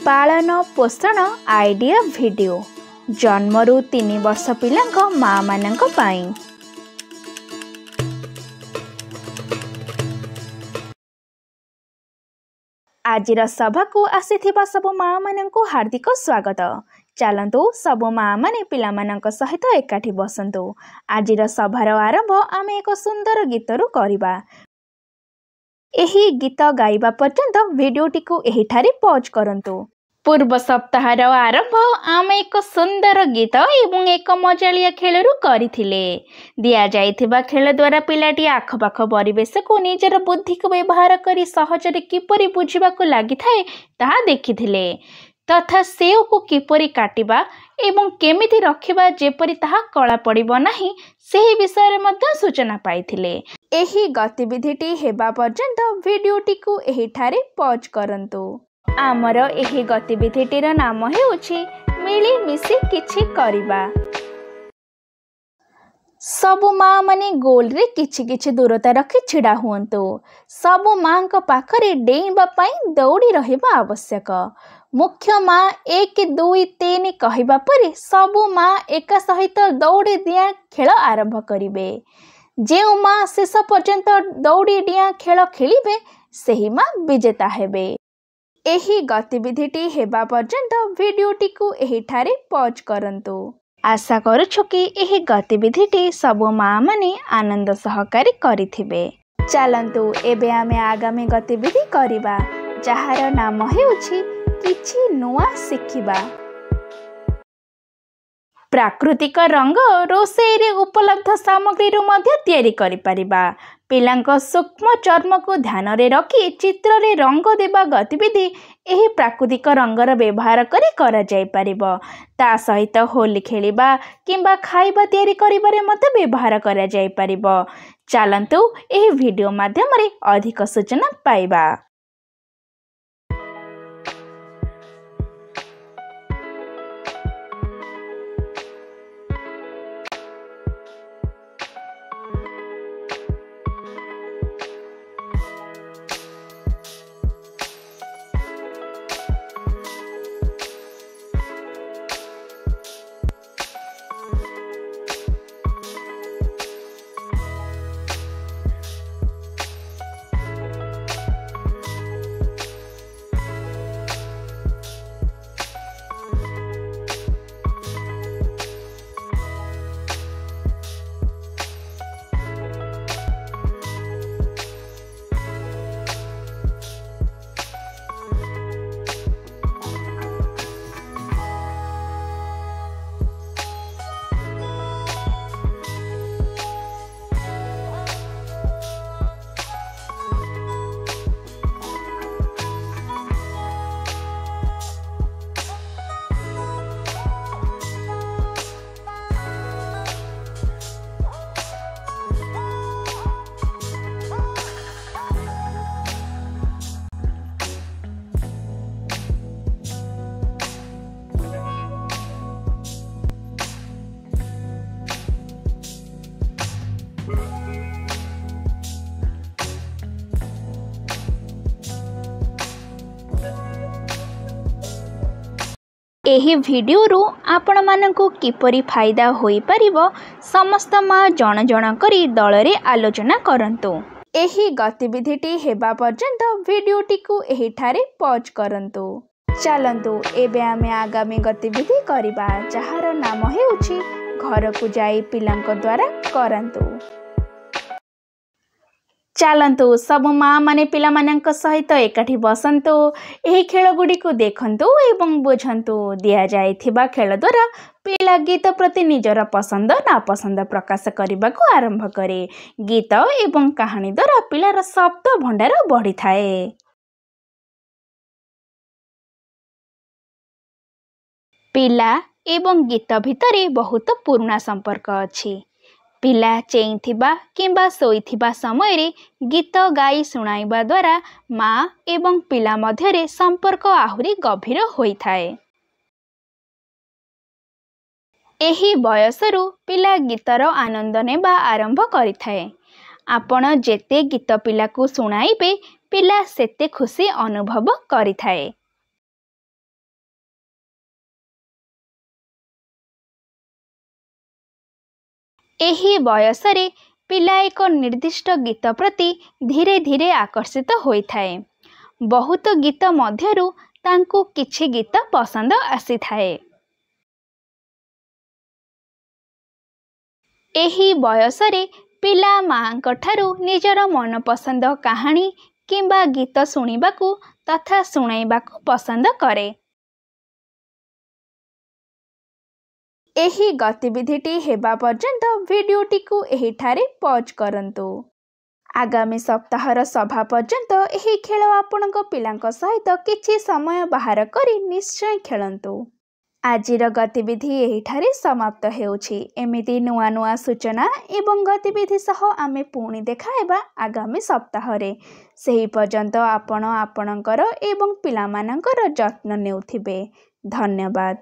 पालन पोषण idea video जन्मरू 3 वर्ष पिलांक माँ मानंक पाई। आजिर सभा को आसीथिबा सबु माँ मानंकु हार्दिक स्वागत। चलंतु सबु माँ माने पिला मानंक सहित एकाठी बसंतु। आजिर सभार आरंभ आमे एक सुंदर गीतरू करिबा। एही गीत गाइबा पर्यंत वीडियोटी को एहिठारे पॉज करंतु। पूर्व सप्ताहर आरंभ आमे एक सुंदर गीत एवं एक मजालिया खेलरू करिथिले। दिया जाइथिबा खेल द्वारा पिलाटी आखपाख परिवेश को निजर बुद्धि को व्यवहार करी सहजरे किपरि बुझिबाकु लागिथाए ताहा देखिथिले तथा सेव को किपरि काटिबा एवं केमिति रखिबा जेपरि ताहा कला पड़िबो नाही सेही विषय मध्ये सूचना पाइथिले। एही गतिविधिटी हेबा पर्यंत वीडियोटी को एहिठारे पॉज करंतु। आमर एही गतिविधिटीर नाम हेउछि मिली मिसी किछि करिबा। सबु माँ माने गोल रे किछि किछि दूरता रखी छिड़ा हुअन्तु। सबु माँ को पाखरे डेइबा पई दौड़ी रहिबा आवश्यक। मुख्य माँ 1 2 3 कहिबा परे सबु माँ एका सहित दौड़ी दिया खेल आरंभ करिवे। जेउ माँ शेष पर्यंत दौड़ी दिया खेल खेलिबे सेही माँ विजेता हेबे। एही गतिविधिटी हेबा पर्यंत वीडियोटी को एहिठारे पॉज करंतु। आशा करुछु कि एही गतिविधिटी सबु माँ माने आनंद सहकारी करिथिबे। चलंतु एबे आमे आगामी गतिविधि करिबा जहार नाम हेउछि किछि नुआ शिखिबा। प्राकृतिक रंग रोषेई रे उपलब्ध सामग्री रो मध्य तयारी करि परिबा। पिलांक सूक्ष्म चर्म को ध्यान रे रखी चित्र रे रंग देबा गतिविधि एही प्राकृतिक रंगर व्यवहार करी करा जाय परिबो। ता सहित होली खेलिबा किंबा खाइबा तयारी करिबारे मते व्यवहार करा जाय परिबो। चलंतु एही वीडियो माध्यम रे अधिक सूचना पाइबा। एही वीडियो रू आपण मानकु किपरि फायदा होई परिबो समस्त माँ जण जण करी दल रे आलोचना करंतु। एही गतिविधिटी हेबा पर्यंत वीडियोटी को एहिठारे पॉज करंतु। चलंतु एबे आमे आगामी गतिविधि करिबा जहार नाम हेउछि घर को जाई पिलांक द्वारा करंतु। चलंतु सब माँ माने पिला मानंक सहित एकाठी बसंतु। एही खेल गुडी को देखंतु एवं बुझंतु। दिया जाइथिबा खेल द्वारा पिला गीत प्रति निजर पसंद नापसंद प्रकाश करने को आरंभ करे। गीत एवं कहानी द्वारा पिलार शब्द भंडार बढ़ी थाए। पिला एवं गीत भितरे बहुत पुराना संपर्क अछि। पिला चेइथिबा किंबा सोइथिबा समय रे गीत गाई सुनाइबा द्वारा माँ एवं पिला मध्यरे संपर्क आहुरी गभीर होई थाए। एही बयसरू पिला गीतर आनंद नेबा आरंभ करिथाए। आपण जेते गीत पिला को सुनाइबे पिला सेते खुशी अनुभव करिथाए। ଏହି ବୟସରେ ପିଲା ଏକ ନିର୍ଦ୍ଦିଷ୍ଟ ଗୀତ ପ୍ରତି ଧୀରେ ଧୀରେ ଆକର୍ଷିତ ହୋଇଥାଏ। ବହୁତ ଗୀତ ମଧ୍ୟରୁ ତାଙ୍କୁ କିଛି ଗୀତ ପସନ୍ଦ ଆସିଥାଏ। ଏହି ବୟସରେ ପିଲା ମାଙ୍କ ଠାରୁ ନିଜର ମନପସନ୍ଦ କାହାଣୀ କିମ୍ବା ଗୀତ ଶୁଣିବାକୁ ତଥା ଶୁଣାଇବାକୁ ପସନ୍ଦ କରେ। ଏହି ଗତିବିଧିଟି ହେବା ପର୍ଯ୍ୟନ୍ତ ଭିଡ଼ିଓଟିକୁ ଏହିଠାରେ ପଜ୍ କରନ୍ତୁ। ଆଗାମୀ ସପ୍ତାହର ସଭା ପର୍ଯ୍ୟନ୍ତ ଏହି ଖେଳ ଆପଣଙ୍କ ପିଲାଙ୍କ ସହିତ କିଛି ସମୟ ବାହାର କରି ନିଶ୍ଚୟ ଖେଳନ୍ତୁ। ଆଜିର ଗତିବିଧି ଏହିଠାରେ ସମାପ୍ତ ହେଉଛି। ଏମିତି ନୂଆ ନୂଆ ସୂଚନା ଏବଂ ଗତିବିଧି ସହ ଆମେ ପୁଣି ଦେଖା ହେବା ଆଗାମୀ ସପ୍ତାହରେ। ସେହି ପର୍ଯ୍ୟନ୍ତ ଆପଣ ଆପଣଙ୍କର ଏବଂ ପିଲାମାନଙ୍କର ଯତ୍ନ ନେଉଥିବେ। ଧନ୍ୟବାଦ।